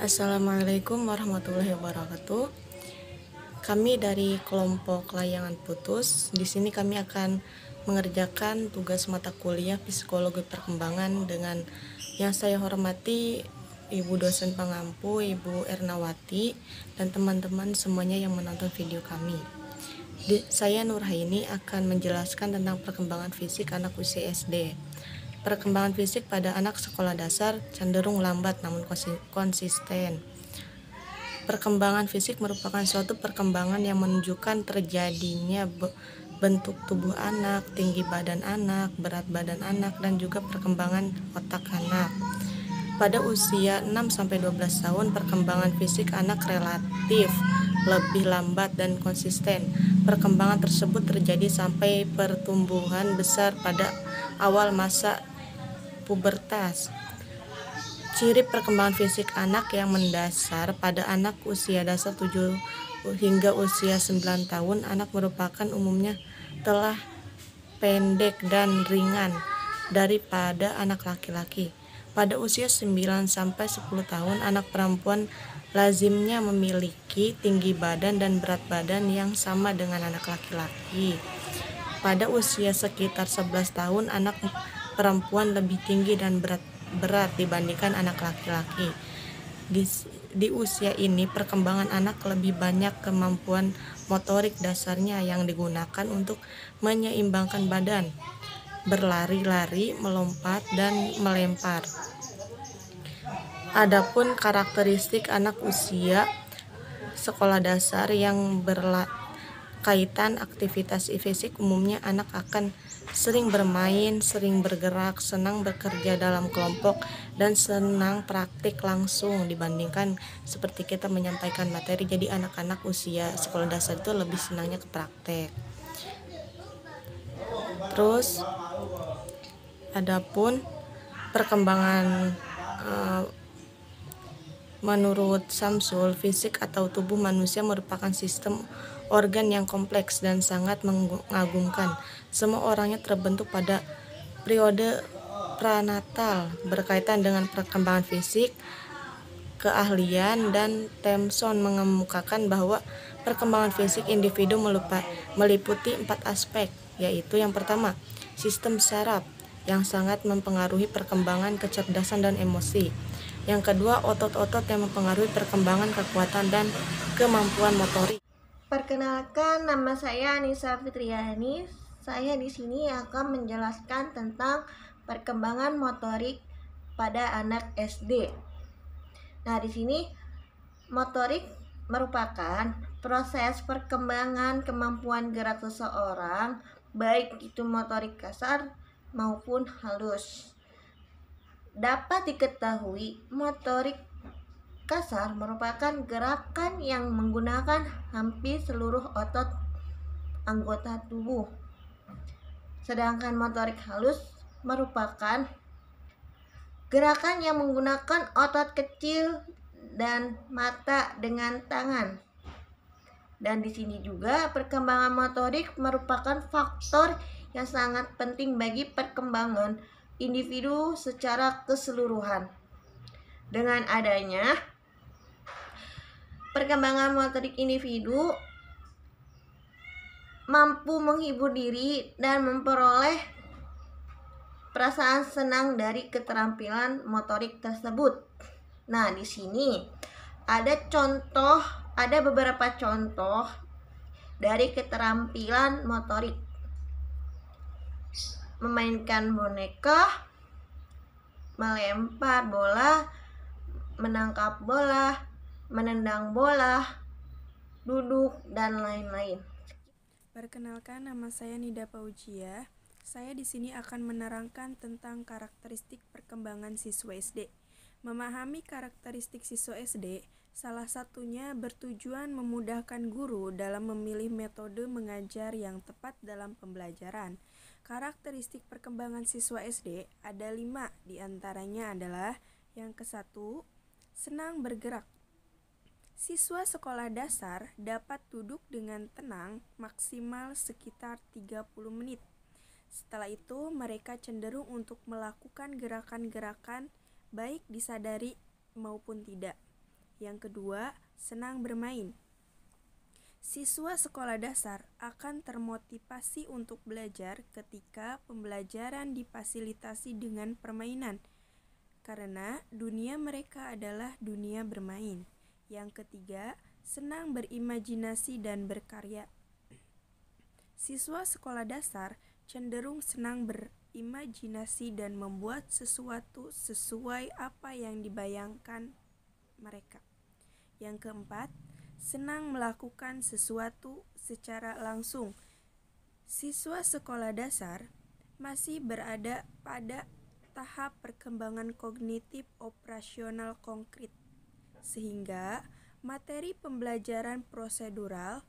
Assalamualaikum warahmatullahi wabarakatuh. Kami dari kelompok layangan putus. Di sini kami akan mengerjakan tugas mata kuliah Psikologi Perkembangan dengan yang saya hormati Ibu dosen pengampu, Ibu Ernawati, dan teman-teman semuanya yang menonton video kami. Saya Nurhaini akan menjelaskan tentang perkembangan fisik anak usia SD. Perkembangan fisik pada anak sekolah dasar cenderung lambat namun konsisten. Perkembangan fisik merupakan suatu perkembangan yang menunjukkan terjadinya bentuk tubuh anak, tinggi badan anak, berat badan anak, dan juga perkembangan otak anak. Pada usia 6-12 tahun, perkembangan fisik anak relatif lebih lambat dan konsisten. Perkembangan tersebut terjadi sampai pertumbuhan besar pada awal masa pubertas. Ciri perkembangan fisik anak yang mendasar pada anak usia dasar 7 hingga usia 9 tahun, anak merupakan umumnya telah pendek dan ringan daripada anak laki-laki. Pada usia 9-10 tahun, anak perempuan lazimnya memiliki tinggi badan dan berat badan yang sama dengan anak laki-laki. Pada usia sekitar 11 tahun, anak perempuan lebih tinggi dan berat dibandingkan anak laki-laki. Di usia ini, perkembangan anak lebih banyak kemampuan motorik dasarnya yang digunakan untuk menyeimbangkan badan, berlari-lari, melompat, dan melempar. Adapun karakteristik anak usia sekolah dasar yang berkaitan aktivitas fisik, umumnya anak akan sering bermain, sering bergerak, senang bekerja dalam kelompok, dan senang praktik langsung dibandingkan seperti kita menyampaikan materi. Jadi anak-anak usia sekolah dasar itu lebih senangnya ke praktek. Terus adapun perkembangan menurut Samsul, fisik atau tubuh manusia merupakan sistem organ yang kompleks dan sangat mengagumkan. Semua orangnya terbentuk pada periode pranatal berkaitan dengan perkembangan fisik, keahlian, dan Thomson mengemukakan bahwa perkembangan fisik individu meliputi 4 aspek, yaitu yang pertama, sistem saraf yang sangat mempengaruhi perkembangan kecerdasan dan emosi. Yang kedua, otot-otot yang mempengaruhi perkembangan kekuatan dan kemampuan motorik. Perkenalkan, nama saya Anissa Fitriani. Saya di sini akan menjelaskan tentang perkembangan motorik pada anak SD. Nah, di sini motorik merupakan proses perkembangan kemampuan gerak seseorang, baik itu motorik kasar maupun halus. Dapat diketahui, motorik kasar merupakan gerakan yang menggunakan hampir seluruh otot anggota tubuh. Sedangkan motorik halus merupakan gerakan yang menggunakan otot kecil dan mata dengan tangan. Dan di sini juga perkembangan motorik merupakan faktor yang sangat penting bagi perkembangan individu secara keseluruhan. Dengan adanya perkembangan motorik individu mampu menghibur diri dan memperoleh perasaan senang dari keterampilan motorik tersebut. Nah, di sini ada beberapa contoh dari keterampilan motorik. Memainkan boneka, melempar bola, menangkap bola, menendang bola, duduk, dan lain-lain. Perkenalkan, nama saya Nida Paujia. Saya di sini akan menerangkan tentang karakteristik perkembangan siswa SD. Memahami karakteristik siswa SD, salah satunya bertujuan memudahkan guru dalam memilih metode mengajar yang tepat dalam pembelajaran. Karakteristik perkembangan siswa SD ada 5, diantaranya adalah yang ke-1, senang bergerak. Siswa sekolah dasar dapat duduk dengan tenang maksimal sekitar 30 menit. Setelah itu, mereka cenderung untuk melakukan gerakan-gerakan baik disadari maupun tidak. Yang kedua, senang bermain. Siswa sekolah dasar akan termotivasi untuk belajar ketika pembelajaran difasilitasi dengan permainan, karena dunia mereka adalah dunia bermain. Yang ketiga, senang berimajinasi dan berkarya. Siswa sekolah dasar cenderung senang berimajinasi dan membuat sesuatu sesuai apa yang dibayangkan mereka. Yang keempat, senang melakukan sesuatu secara langsung. Siswa sekolah dasar masih berada pada tahap perkembangan kognitif operasional konkret, sehingga materi pembelajaran prosedural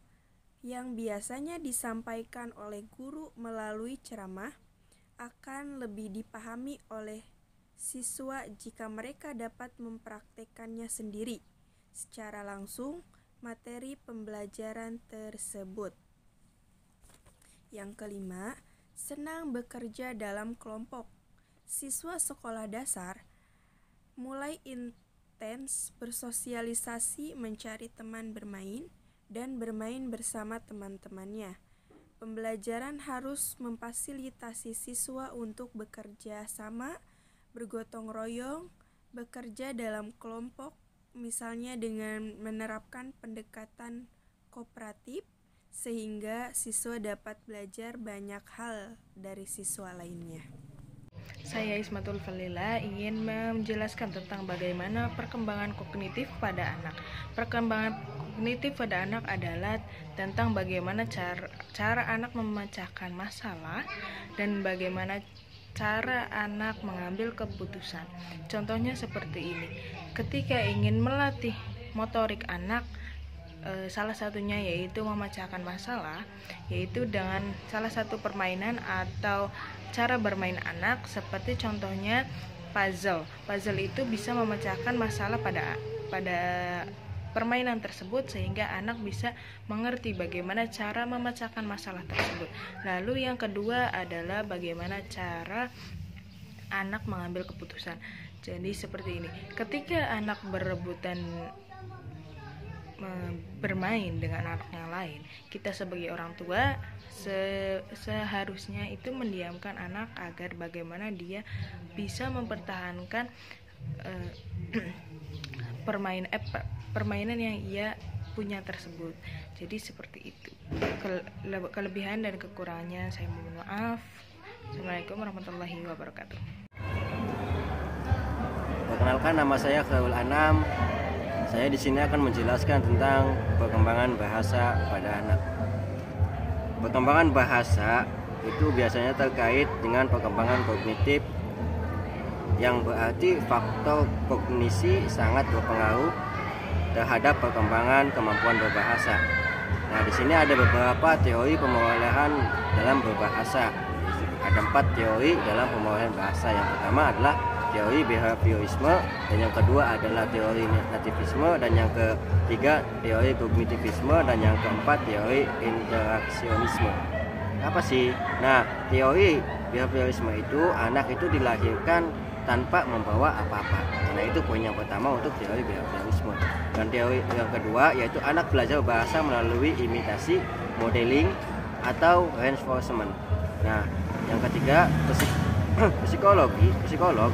yang biasanya disampaikan oleh guru melalui ceramah akan lebih dipahami oleh siswa jika mereka dapat mempraktekannya sendiri secara langsung materi pembelajaran tersebut. Yang kelima, senang bekerja dalam kelompok. Siswa sekolah dasar mulai intens bersosialisasi, mencari teman bermain, dan bermain bersama teman-temannya. Pembelajaran harus memfasilitasi siswa untuk bekerja sama, bergotong royong, bekerja dalam kelompok, misalnya dengan menerapkan pendekatan kooperatif, sehingga siswa dapat belajar banyak hal dari siswa lainnya. Saya Ismatul Falila ingin menjelaskan tentang bagaimana perkembangan kognitif pada anak. Perkembangan kognitif pada anak adalah tentang bagaimana cara anak memecahkan masalah dan bagaimana cara anak mengambil keputusan. Contohnya seperti ini. Ketika ingin melatih motorik anak, salah satunya yaitu memecahkan masalah, yaitu dengan salah satu permainan atau cara bermain anak, seperti contohnya puzzle. Puzzle itu bisa memecahkan masalah pada permainan tersebut, sehingga anak bisa mengerti bagaimana cara memecahkan masalah tersebut. Lalu yang kedua adalah bagaimana cara anak mengambil keputusan. Jadi seperti ini, ketika anak berebutan bermain dengan anak yang lain, kita sebagai orang tua seharusnya itu mendiamkan anak agar bagaimana dia bisa mempertahankan permainan yang ia punya tersebut. Jadi seperti itu. Kelebihan dan kekurangannya saya mohon maaf. Assalamualaikum warahmatullahi wabarakatuh. Perkenalkan, nama saya Khairul Anam. Saya di sini akan menjelaskan tentang perkembangan bahasa pada anak. Perkembangan bahasa itu biasanya terkait dengan perkembangan kognitif, yang berarti faktor kognisi sangat berpengaruh terhadap perkembangan kemampuan berbahasa. Nah, di sini ada beberapa teori pemolehan dalam berbahasa. Ada 4 teori dalam pemolehan bahasa. Yang pertama adalah teori behaviorisme, dan yang kedua adalah teori nativisme, dan yang ketiga teori kognitivisme, dan yang keempat teori interaksionisme. Apa sih? Nah, teori behaviorisme itu anak itu dilahirkan tanpa membawa apa-apa. Nah, itu poin yang pertama untuk teori behaviorisme. Dan teori yang kedua yaitu anak belajar bahasa melalui imitasi, modeling, atau reinforcement. Nah, yang ketiga psikolog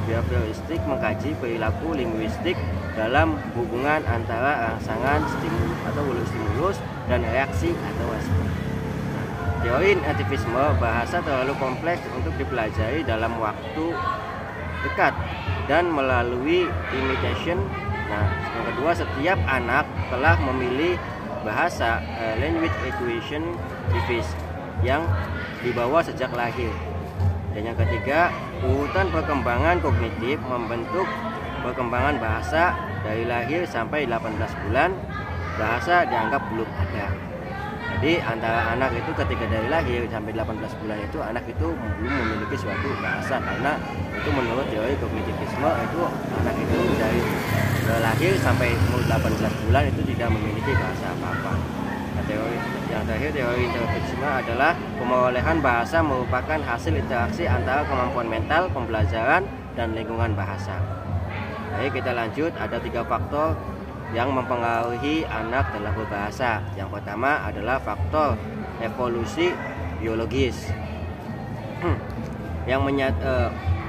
behavioristik mengkaji perilaku linguistik dalam hubungan antara rangsangan stimulus dan reaksi atau respon. Teori nativisme, bahasa terlalu kompleks untuk dipelajari dalam waktu dekat dan melalui imitation. Nah, yang kedua, setiap anak telah memilih bahasa language acquisition device yang dibawa sejak lahir. Dan yang ketiga, urutan perkembangan kognitif membentuk perkembangan bahasa. Dari lahir sampai 18 bulan bahasa dianggap belum ada. Jadi antara anak itu ketika dari lahir sampai 18 bulan itu anak itu belum memiliki suatu bahasa, karena itu menurut teori kognitivisme itu anak itu dari lahir sampai umur 18 bulan itu tidak memiliki bahasa apa-apa. Nah, teori yang terakhir, teori interaksionisme, adalah pemolehan bahasa merupakan hasil interaksi antara kemampuan mental, pembelajaran, dan lingkungan bahasa. Baik, kita lanjut. Ada 3 faktor yang mempengaruhi anak dalam berbahasa. Yang pertama adalah faktor evolusi biologis.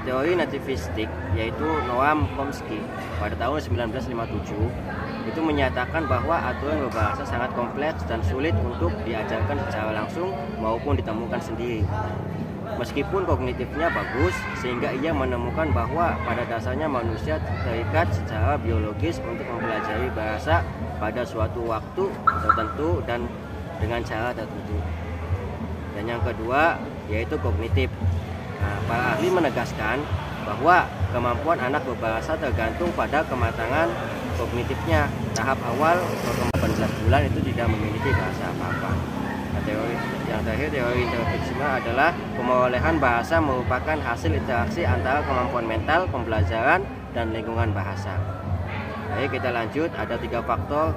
Teori nativistik yaitu Noam Chomsky pada tahun 1957 itu menyatakan bahwa aturan berbahasa sangat kompleks dan sulit untuk diajarkan secara langsung maupun ditemukan sendiri. Meskipun kognitifnya bagus, sehingga ia menemukan bahwa pada dasarnya manusia terikat secara biologis untuk mempelajari bahasa pada suatu waktu tertentu dan dengan cara tertentu. Dan yang kedua yaitu kognitif. Para ahli menegaskan bahwa kemampuan anak berbahasa tergantung pada kematangan kognitifnya. Tahap awal perkembangan 18 bulan itu tidak memiliki bahasa apa-apa. Yang terakhir, teori interpersonal adalah pemerolehan bahasa merupakan hasil interaksi antara kemampuan mental, pembelajaran, dan lingkungan bahasa. Baik, kita lanjut. Ada 3 faktor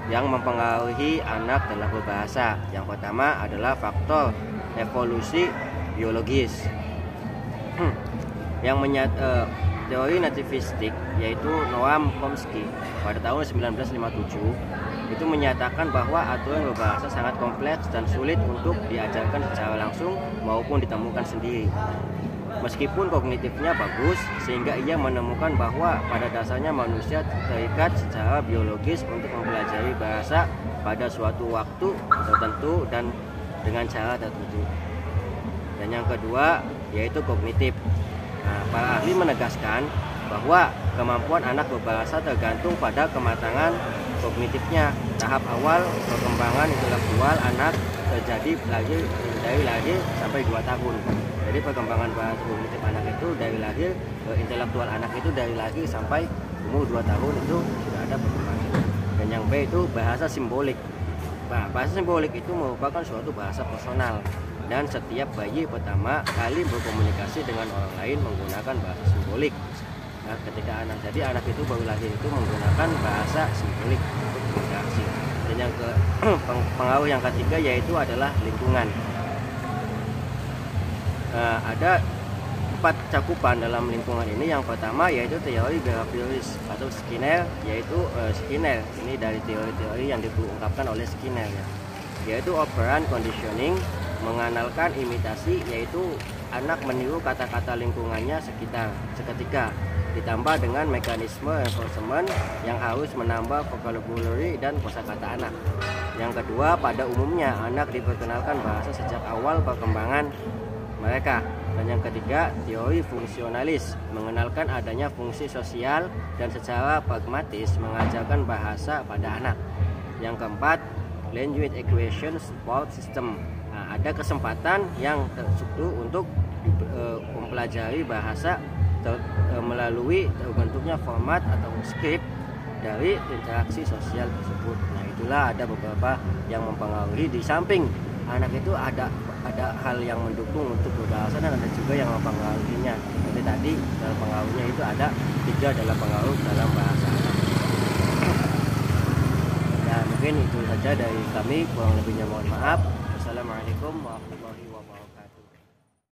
yang mempengaruhi anak dalam berbahasa. Yang pertama adalah faktor evolusi biologis. Teori nativistik yaitu Noam Chomsky pada tahun 1957 itu menyatakan bahwa aturan berbahasa sangat kompleks dan sulit untuk diajarkan secara langsung maupun ditemukan sendiri. Meskipun kognitifnya bagus, sehingga ia menemukan bahwa pada dasarnya manusia terikat secara biologis untuk mempelajari bahasa pada suatu waktu tertentu dan dengan cara tertentu. Dan yang kedua yaitu kognitif. Para ahli menegaskan bahwa kemampuan anak berbahasa tergantung pada kematangan kognitifnya. Tahap awal perkembangan intelektual anak terjadi dari lahir sampai 2 tahun. Jadi perkembangan bahasa kognitif anak itu dari lahir, intelektual anak itu dari lahir sampai umur 2 tahun itu sudah ada perkembangan. Dan yang B itu bahasa simbolik. Bahasa simbolik itu merupakan suatu bahasa personal. Dan setiap bayi pertama kali berkomunikasi dengan orang lain menggunakan bahasa simbolik. Ketika anak itu baru lahir itu menggunakan bahasa simbolik untuk berinteraksi. Dan yang pengaruh yang ketiga yaitu adalah lingkungan. Ada 4 cakupan dalam lingkungan ini. Yang pertama yaitu teori behavioris atau Skinner, Skinner ini dari teori-teori yang diungkapkan oleh Skinner yaitu operant conditioning, mengenalkan imitasi, yaitu anak meniru kata-kata lingkungannya seketika, ditambah dengan mekanisme reinforcement yang harus menambah vocabulary dan kosakata anak. Yang kedua, pada umumnya anak diperkenalkan bahasa sejak awal perkembangan mereka. Dan yang ketiga, teori fungsionalis, mengenalkan adanya fungsi sosial dan secara pragmatis mengajarkan bahasa pada anak. Yang keempat, language acquisition support system. Ada kesempatan yang terstruktur untuk mempelajari bahasa melalui terbentuknya format atau script dari interaksi sosial tersebut. Nah, itulah ada beberapa yang mempengaruhi. Di samping anak itu ada hal yang mendukung untuk berbahasa dan ada juga yang mempengaruhinya. Seperti tadi dalam pengaruhnya itu ada 3 dalam pengaruh dalam bahasa anak. Ya, mungkin itu saja dari kami, kurang lebihnya mohon maaf. Assalamualaikum warahmatullahi wabarakatuh.